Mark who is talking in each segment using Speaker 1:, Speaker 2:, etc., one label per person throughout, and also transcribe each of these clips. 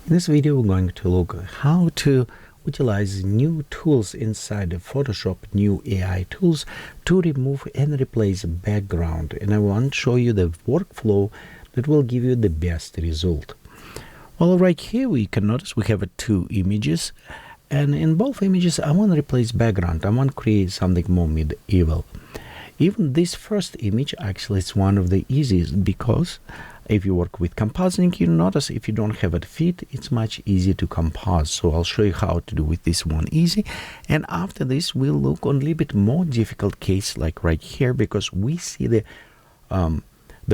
Speaker 1: In this video, we're going to look at how to utilize new tools inside of Photoshop, new AI tools, to remove and replace background. And I want to show you the workflow that will give you the best result. Well, right here we can notice we have two images, and in both images I want to replace background. I want to create something more medieval. Even this first image actually is one of the easiest, because if you work with compositing, you notice if you don't have it fit, it's much easier to compose. So I'll show you how to do with this one easy. And after this, we'll look on a little bit more difficult case, like right here, because we see the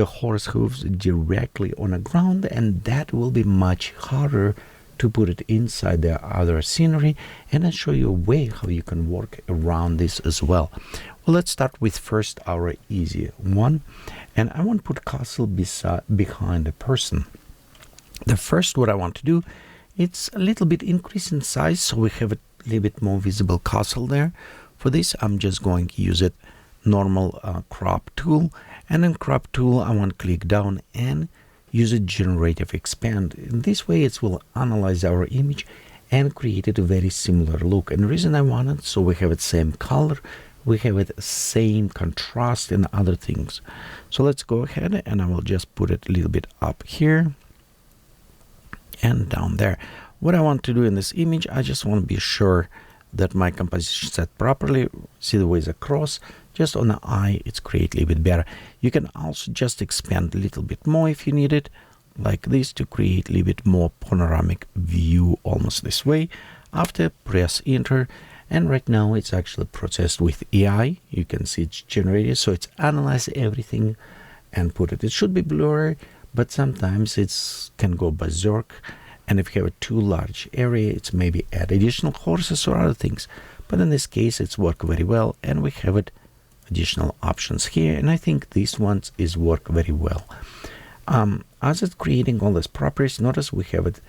Speaker 1: horse hooves directly on the ground, and that will be much harder to put it inside the other scenery. And I'll show you a way how you can work around this as well. Well, let's start with first our easy one, and I want to put castle behind a person. The first what I want to do, it's a little bit increase in size, so we have a little bit more visible castle there. For this, I'm just going to use it normal crop tool, and in crop tool I want to click down and use a generative expand. In this way it will analyze our image and create it a very similar look. And the reason I want it, so we have it same color, we have it same contrast and other things. So let's go ahead and I will just put it a little bit up here and down there. What I want to do in this image, I just want to be sure that my composition set properly. See the ways across, just on the eye it's create a little bit better. You can also just expand a little bit more if you need it, like this, to create a little bit more panoramic view, almost this way. After, press enter, and right now it's actually processed with AI. You can see it's generated, so it's analyzed everything and put it. It should be blurry, but sometimes it's can go berserk, and if you have a too large area, it's maybe add additional horses or other things. But in this case it's worked very well, and we have it additional options here, and I think these ones is work very well. As it's creating all these properties, notice we have it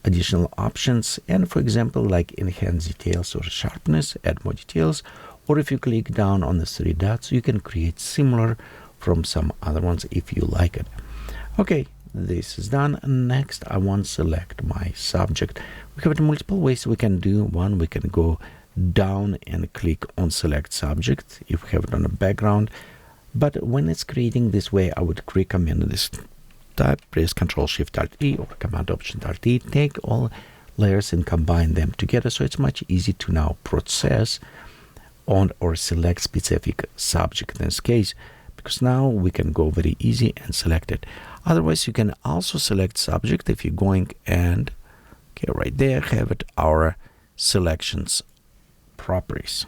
Speaker 1: additional options, and for example, like enhance details or sharpness, add more details, or if you click down on the three dots, you can create similar from some other ones if you like it. Okay, this is done. Next, I want to select my subject. We have multiple ways we can do. One, we can go down and click on select subject if we have it on a background, but when it's creating this way, I would recommend this type. Press Ctrl+Shift+Alt+E or Command-Option+Alt+E, take all layers and combine them together, so it's much easier to now process on or select specific subject in this case, because now we can go very easy and select it. Otherwise, you can also select subject if you're going and okay, right there have it our selections properties.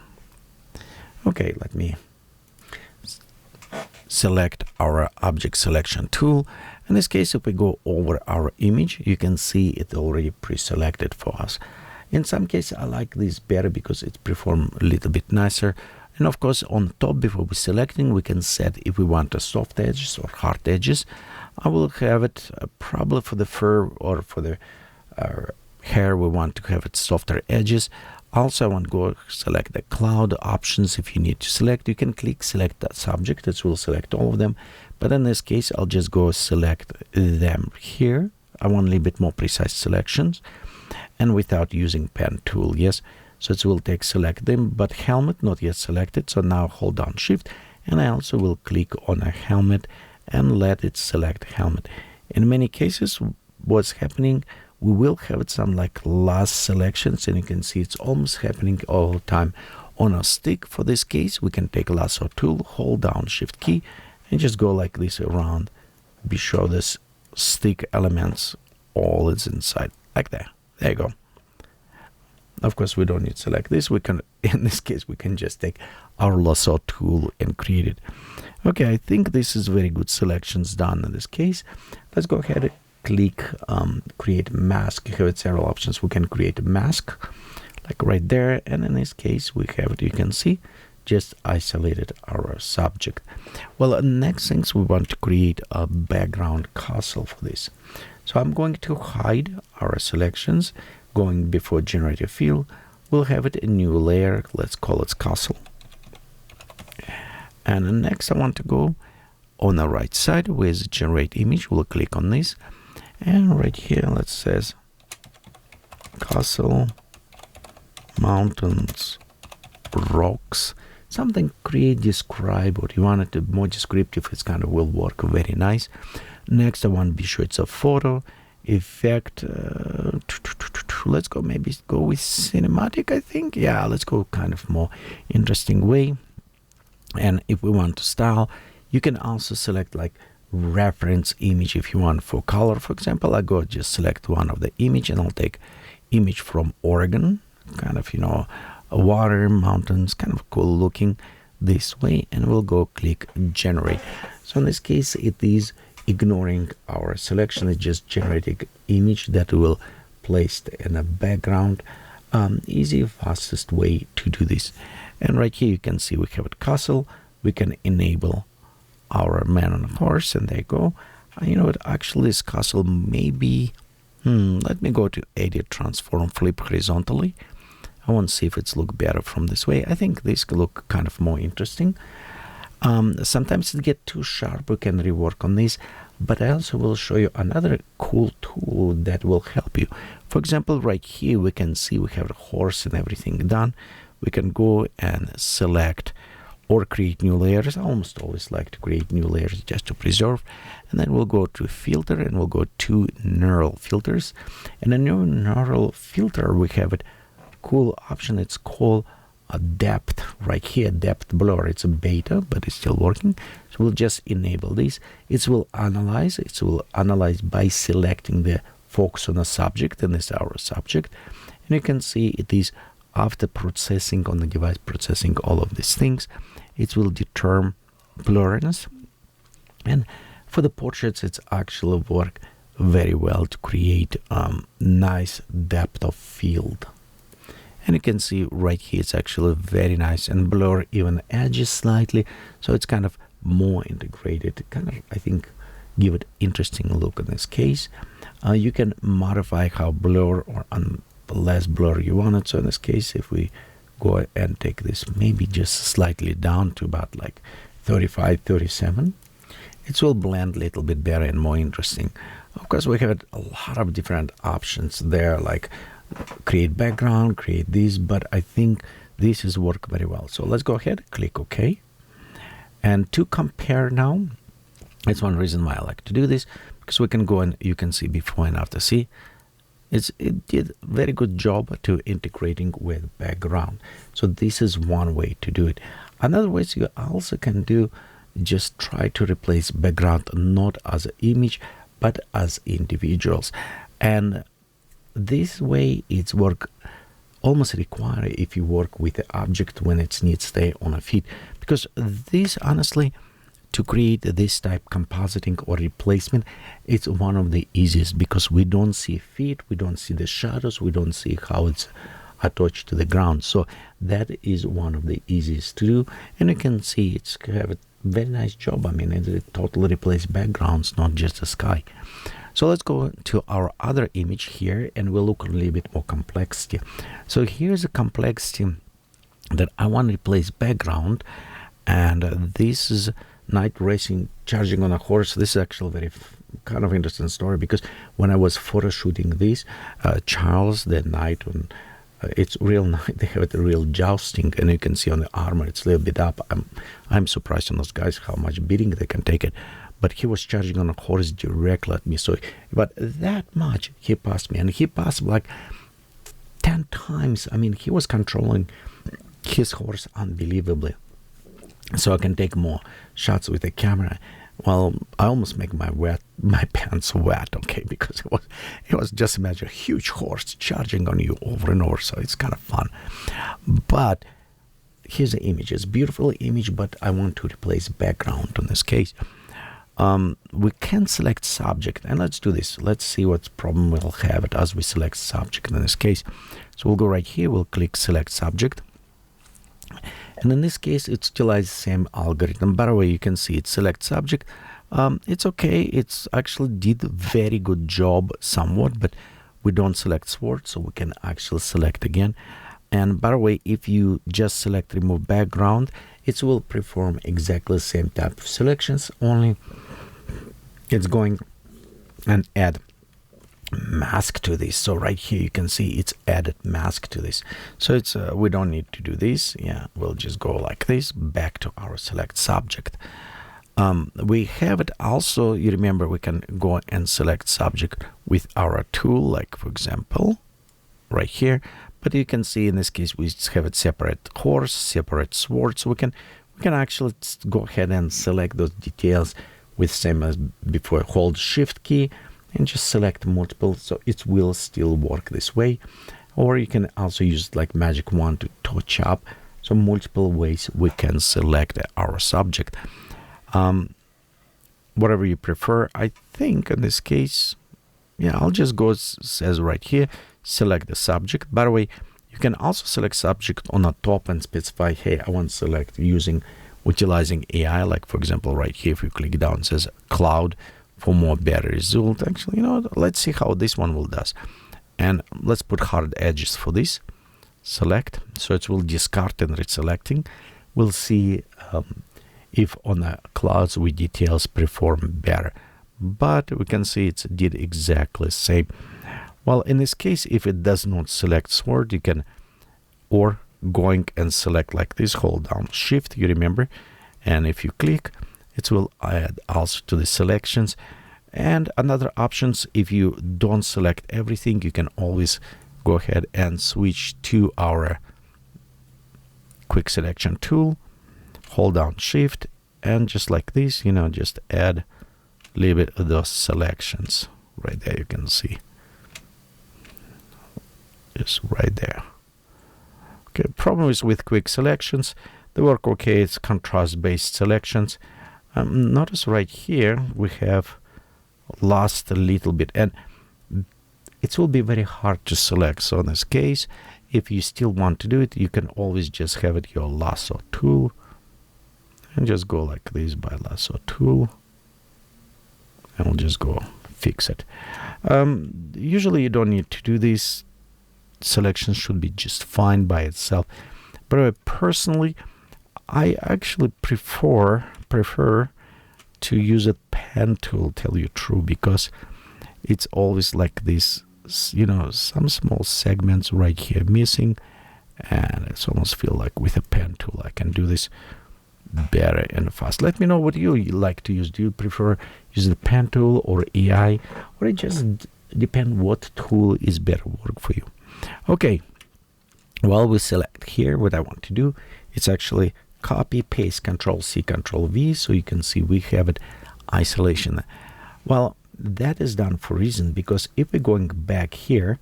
Speaker 1: Okay, let me select our object selection tool. In this case, if we go over our image, you can see it already pre-selected for us. In some cases, I like this better because it performs a little bit nicer. And of course, on top, before we selecting, we can set if we want a soft edges or hard edges. I will have it probably for the fur or for the hair, we want to have it softer edges. Also, I want to go select the cloud options. If you need to select, you can click select that subject. It will select all of them. But in this case, I'll just go select them here. I want a little bit more precise selections and without using pen tool. Yes, so it will take select them, but helmet not yet selected. So now hold down shift, and I also will click on a helmet and let it select helmet. In many cases, what's happening, we will have some like last selections, and you can see it's almost happening all the time on a stick. For this case, we can take a lasso tool, hold down shift key, and just go like this around. Be sure this stick elements all is inside like that. There you go. Of course, we don't need to select this. We can, in this case, we can just take our lasso tool and create it. Okay, I think this is very good selections done in this case. Let's go ahead and click create mask. You have several options. We can create a mask like right there, and in this case we have it, you can see, just isolated our subject. Well, next things, we want to create a background castle for this. So I'm going to hide our selections, going before generative fill. We'll have it a new layer, let's call it castle. And next I want to go on the right side with generate image. We'll click on this, and right here let's says castle, mountains, rocks, something create, describe what you want it to be more descriptive. It's kind of will work very nice. Next, I want to be sure it's a photo effect. Let's go, maybe go with cinematic, I think. Yeah, let's go kind of more interesting way. And if we want to style, you can also select like reference image if you want. For color, for example, I go just select one of the image and I'll take image from Oregon, kind of, you know, water, mountains, kind of cool looking this way, and we'll go click generate. So in this case, it is ignoring our selection. It's just generating image that will place in a background. Easy, fastest way to do this. And right here you can see we have a castle. We can enable our man on a horse, and there you go. You know what, actually this castle maybe let me go to edit, transform, flip horizontally. I want to see if it's look better from this way. I think this could look kind of more interesting. Sometimes it get too sharp. We can rework on this, but I also will show you another cool tool that will help you. For example, right here we can see we have a horse and everything done. We can go and select or create new layers. I almost always like to create new layers just to preserve. And then we'll go to filter and we'll go to neural filters. And a new neural filter, we have it cool option. It's called a depth right here, depth blur. It's a beta, but it's still working. So we'll just enable this. It will analyze. It will analyze by selecting the focus on a subject, and this is our subject. And you can see it is after processing on the device, processing all of these things, it will determine blurriness. And for the portraits, it's actually work very well to create nice depth of field. And you can see right here, it's actually very nice and blur even edges slightly. So it's kind of more integrated, kind of, I think, give it interesting look in this case. You can modify how blur or less blur you want it. So in this case, if we go and take this maybe just slightly down to about like 35, 37, it will blend a little bit better and more interesting. Of course, we have a lot of different options there, like create background, create this, but I think this is work very well. So let's go ahead, click OK. And to compare now, that's one reason why I like to do this, because we can go and you can see before and after. See, it did a very good job to integrating with background. So this is one way to do it. Another way you also can do, just try to replace background not as an image, but as individuals. And this way it's work almost required if you work with the object when it needs to stay on a feet, because this honestly, to create this type compositing or replacement, it's one of the easiest, because we don't see feet, we don't see the shadows, we don't see how it's attached to the ground. So that is one of the easiest to do. And you can see it's have a very nice job. I mean, it totally replaces backgrounds, not just the sky. So let's go to our other image here, and we'll look a little bit more complexity. So here's a complexity that I want to replace background, and this is night racing charging on a horse. This is actually very kind of interesting story, because when I was photo shooting this, Charles, the knight, when it's real night, they have the real jousting, and you can see on the armor it's a little bit up. I'm surprised on those guys how much beating they can take it. But he was charging on a horse directly at me. So, but that much he passed me, and he passed like 10 times. I mean, he was controlling his horse unbelievably. So I can take more shots with the camera. Well, I almost make my pants wet, okay, because it was just imagine a huge horse charging on you over and over. So it's kind of fun. But here's the image. It's a beautiful image, but I want to replace background in this case. We can select subject, and let's do this. Let's see what problem we'll have it as we select subject in this case. So we'll go right here, we'll click select subject, and in this case it still has the same algorithm. By the way, you can see it select subject. It's okay, it's actually did a very good job somewhat, but we don't select sword, so we can actually select again. And by the way, if you just select remove background, it will perform exactly the same type of selections, only it's going and add mask to this. So right here you can see it's added mask to this. So it's we don't need to do this. Yeah, we'll just go like this, back to our select subject. We have it also, you remember, we can go and select subject with our tool, like for example right here. But you can see in this case we have it separate horse, separate sword. So we can actually go ahead and select those details with same as before. Hold shift key and just select multiple, so it will still work this way. Or you can also use like magic wand to touch up. So multiple ways we can select our subject. Whatever you prefer. I think in this case, yeah, I'll just go, says right here, select the subject. By the way, you can also select subject on the top and specify, hey, I want to select utilizing AI. Like for example, right here, if you click down, it says cloud for more better result. Actually, you know, let's see how this one will does. And let's put hard edges for this. Select, so it will discard and reselecting. We'll see if on the clouds we details perform better. But we can see it did exactly the same. Well, in this case, if it does not select sword, you can, or going and select like this, hold down shift, you remember, and if you click, it will add also to the selections. And another options, if you don't select everything, you can always go ahead and switch to our quick selection tool, hold down shift, and just like this, you know, just add a little bit of those selections right there. You can see just right there. Okay, problem is with quick selections, they work okay. It's contrast based selections. Notice right here we have lost a little bit, and it will be very hard to select. So in this case, if you still want to do it, you can always just have it your lasso tool and just go like this by lasso tool, and we'll just go fix it. Usually you don't need to do this. Selection should be just fine by itself. But personally, I actually prefer to use a pen tool, tell you true, because it's always like this, you know, some small segments right here missing, and it's almost feel like with a pen tool I can do this better and fast. Let me know what you like to use. Do you prefer using the pen tool or AI, or it just depend what tool is better work for you? Okay, well, we select here what I want to do. It's actually copy, paste, Control C, Control V, so you can see we have it isolation. Well, that is done for a reason, because if we're going back here,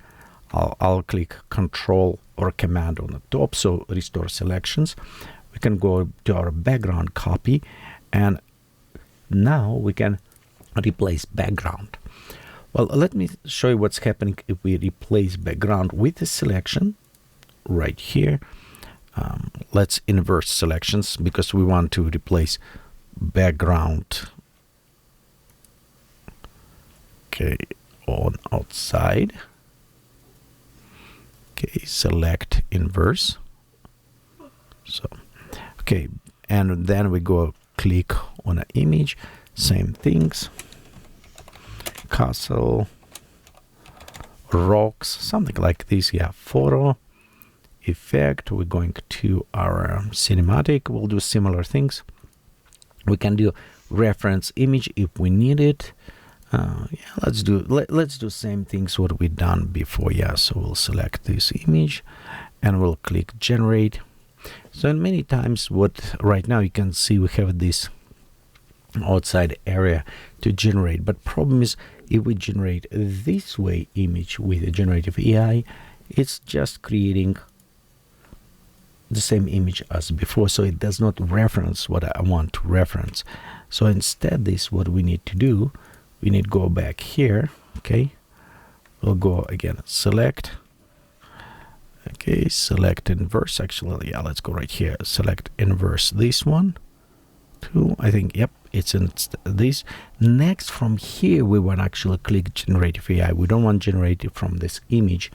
Speaker 1: I'll click Control or Command on the top, so restore selections. We can go to our background copy, and now we can replace background. Well, let me show you what's happening if we replace background with the selection right here. Let's invert selections, because we want to replace background, okay, on outside. Okay, select inverse. So, okay, and then we go click on an image, same things, castle, rocks, something like this. Yeah, photo, effect. We're going to our cinematic. We'll do similar things. We can do reference image if we need it. Yeah, let's do same things what we done before. Yeah, so we'll select this image and we'll click generate. So in many times, what right now you can see we have this outside area to generate, but problem is if we generate this way image with a generative AI, it's just creating the same image as before, so it does not reference what I want to reference. So instead, this what we need to do, we need to go back here. Okay, we'll go again, select. Okay, select inverse. Actually, yeah, let's go right here, select inverse this one tool. I think, yep, it's in this. Next, from here we want to actually click generative AI. We don't want generated from this image,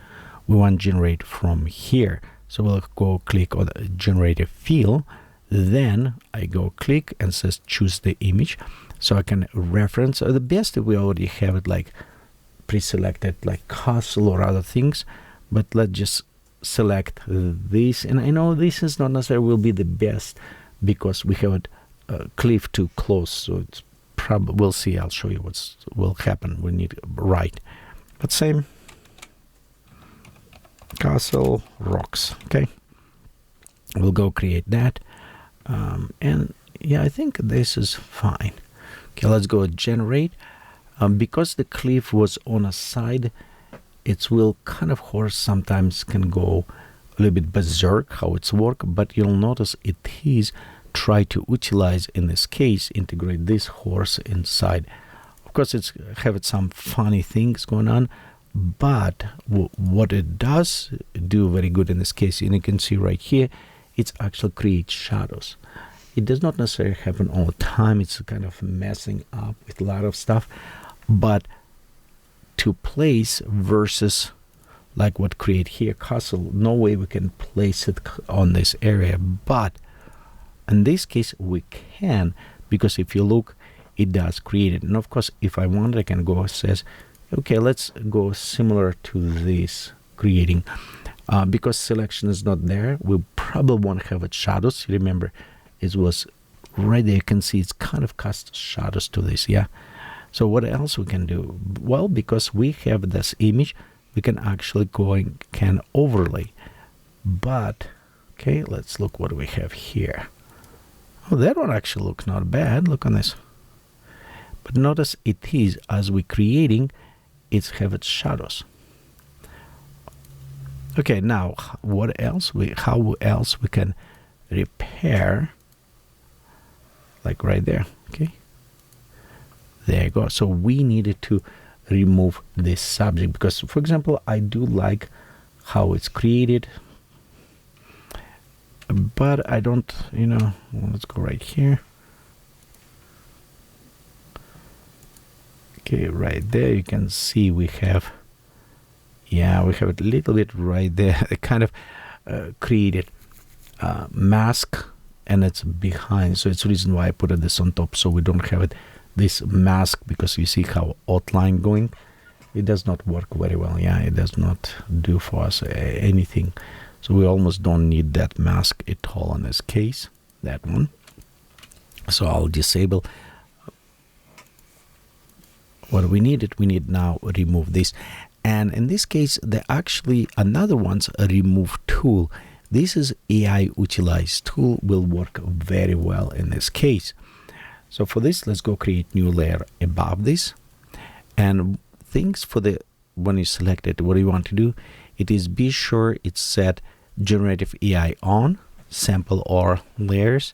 Speaker 1: we want generate from here. So we'll go click on the generative field, then I go click and says choose the image, so I can reference. The best if we already have it like pre-selected like castle or other things, but let's just select this. And I know this is not necessarily will be the best because we have it cliff too close, so it's probably, we'll see. I'll show you what will happen when you write. But same castle rocks. Okay, we'll go create that, and yeah, I think this is fine. Okay, let's go generate. Because the cliff was on a side, it will kind of horse sometimes can go a little bit berserk how it's work, but you'll notice it is try to utilize, in this case, integrate this horse inside. Of course, it's have some funny things going on, but what it does do very good in this case, and you can see right here, it's actually creates shadows. It does not necessarily happen all the time. It's kind of messing up with a lot of stuff, but to place versus like what create here castle, no way we can place it on this area, but in this case we can, because if you look, it does create it. And of course, if I want, I can go says, okay, let's go similar to this creating. Because selection is not there, we probably want to have it shadows. Remember, it was right there. You can see it's kind of cast shadows to this. Yeah. So what else we can do? Well, because we have this image, we can actually can overlay. But okay, let's look what we have here. Oh, that one actually looks not bad. Look on this. But notice it is, as we creating, it's have its shadows. Okay, now what else how else we can repair, like right there. Okay, there you go. So we needed to remove this subject because, for example, I do like how it's created, but I don't, let's go right here. Okay, right there you can see we have, yeah, we have a little bit right there. It kind of created mask, and it's behind. So it's the reason why I put this on top, so we don't have it this mask, because you see how outline going. It does not work very well. Yeah, it does not do for us anything. So we almost don't need that mask at all in this case, that one. So I'll disable. What we need now remove this. And in this case, the actually another one's a remove tool. This is AI utilize tool, will work very well in this case. So for this, let's go create new layer above this. And things for the, when you select it, what you want to do, it is be sure it's set generative AI on, sample or layers.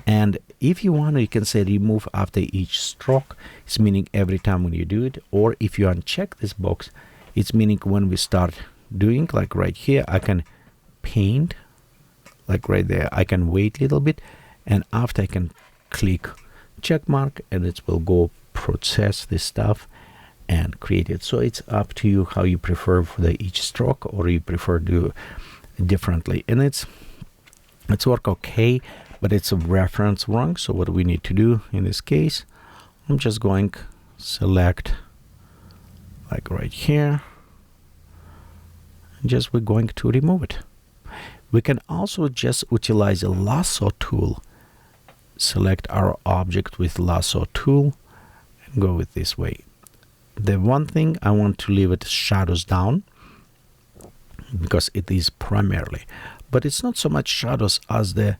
Speaker 1: And if you want, you can say remove after each stroke. It's meaning every time when you do it. Or if you uncheck this box, it's meaning when we start doing, like right here, I can paint, like right there. I can wait a little bit, and after I can click check mark, and it will go process this stuff and create it. So it's up to you how you prefer for the each stroke, or you prefer to do differently. And it's work okay, but it's a reference wrong. So what we need to do in this case, I'm just going select like right here, and just we're going to remove it. We can also just utilize a lasso tool. Select our object with lasso tool and go with this way. The one thing I want to leave it shadows down, because it is primarily, but it's not so much shadows as the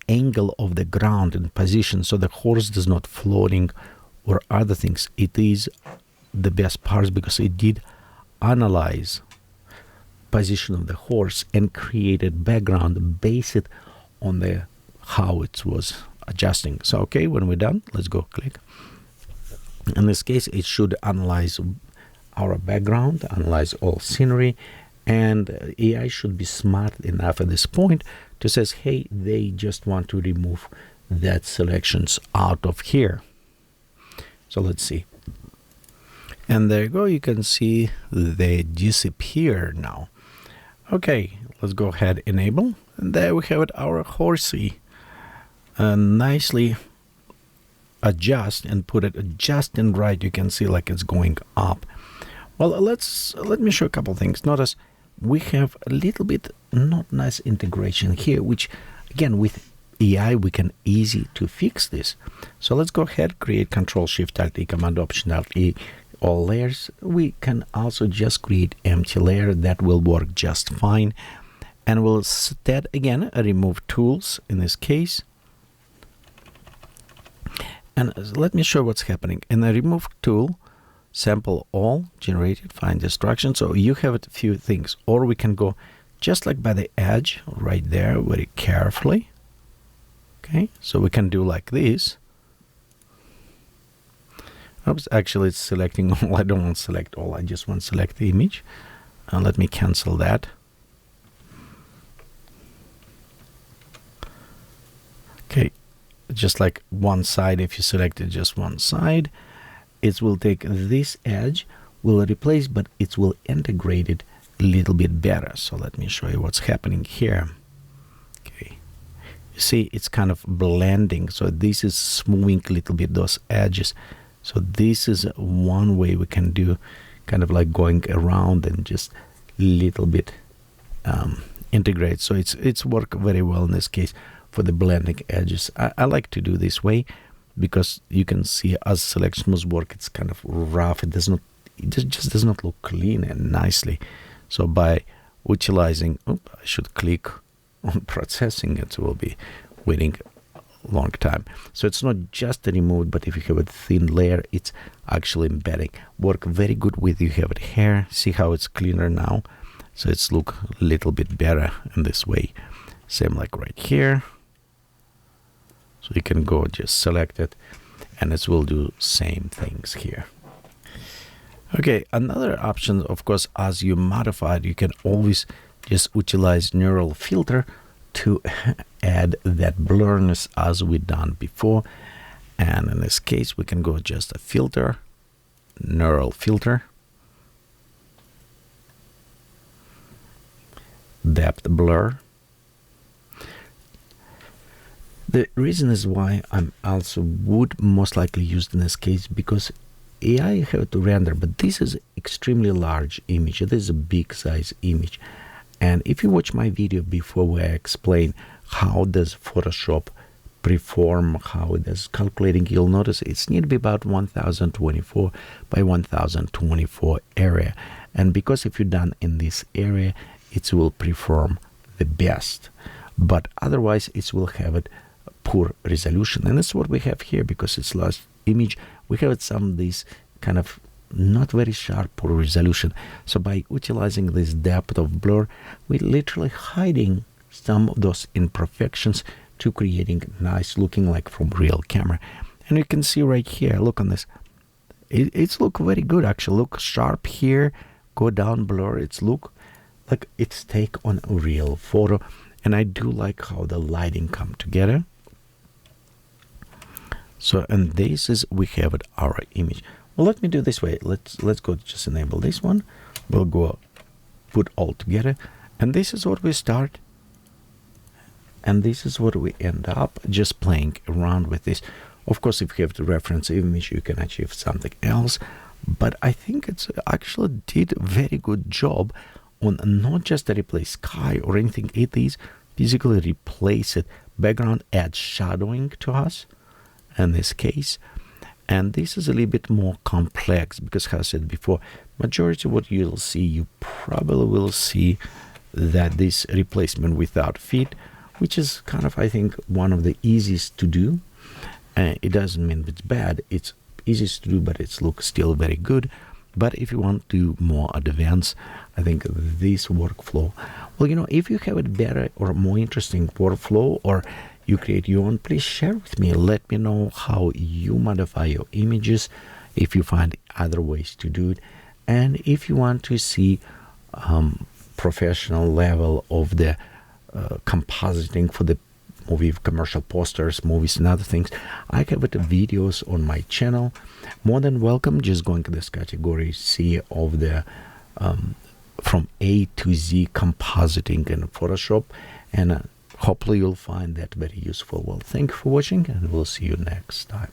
Speaker 1: angle of the ground and position, so the horse does not floating or other things. It is the best part because it did analyze position of the horse and created background based on the how it was adjusting. So okay, when we're done, let's go click. In this case, it should analyze our background, analyze all scenery, and AI should be smart enough at this point to says, hey, they just want to remove that selections out of here. So let's see. And there you go, you can see they disappear now. Okay, let's go ahead, enable, and there we have it, our horsey. Nicely adjust and put it just in right, you can see like it's going up. Well, let me show a couple things. Notice we have a little bit not nice integration here, which again with AI we can easy to fix this. So let's go ahead, create Control-Shift-Alt-E, Command-Option-Alt-E, all layers. We can also just create empty layer that will work just fine. And we'll instead again remove tools in this case. And let me show what's happening. In the remove tool, sample all, generated, find destruction. So you have a few things, or we can go just like by the edge right there very carefully. Okay, so we can do like this. Oops, actually it's selecting all. I don't want to select all, I just want to select the image. Let me cancel that. Okay, just like one side, if you selected just one side, it will take this edge, will replace, but it will integrate it a little bit better. So let me show you what's happening here. Okay, you see it's kind of blending, so this is smoothing a little bit those edges. So this is one way we can do, kind of like going around and just little bit integrate. So it's worked very well in this case for the blending edges. I like to do this way because you can see as selections work, it's kind of rough. It just does not look clean and nicely. So by utilizing, I should click on processing, it will be waiting a long time. So it's not just removed, but if you have a thin layer, it's actually embedding. Work very good with you have it here. See how it's cleaner now. So it's look a little bit better in this way. Same like right here. So you can go just select it and it will do same things here. Okay, another option, of course, as you modify it, you can always just utilize neural filter to add that blurriness as we done before. And in this case, we can go just a filter, neural filter, depth blur. The reason is why I'm also would most likely use in this case, because AI have to render, but this is extremely large image. It is a big size image. And if you watch my video before where I explain how does Photoshop perform, how it is calculating, you'll notice it's need to be about 1024 by 1024 area. And because if you're done in this area, it will perform the best. But otherwise, it will have it poor resolution. And that's what we have here, because it's last image. We have some of these kind of not very sharp poor resolution. So by utilizing this depth of blur, we're literally hiding some of those imperfections to creating nice looking like from real camera. And you can see right here, look on this. It's look very good actually. Look sharp here, go down blur, it's look like it's take on a real photo. And I do like how the lighting come together. So, and this is, we have it our image. Well, let me do this way. Let's go just enable this one. We'll go put all together. And this is what we start. And this is what we end up just playing around with this. Of course, if you have the reference image, you can achieve something else. But I think it's actually did a very good job on not just to replace sky or anything. It is physically replace it. Background adds shadowing to us in this case. And this is a little bit more complex because, as I said before, majority of what you'll see, you probably will see that this replacement without feet, which is kind of, I think, one of the easiest to do. It doesn't mean it's bad. It's easiest to do, but it looks still very good. But if you want to do more advanced, I think this workflow, well, you know, if you have a better or more interesting workflow, or you create your own, please share with me. Let me know how you modify your images, if you find other ways to do it. And if you want to see professional level of the compositing for the movie commercial posters, movies and other things, I have it videos on my channel. More than welcome. Just going to this category C of the from A to Z compositing in Photoshop, and hopefully you'll find that very useful. Well, thank you for watching, and we'll see you next time.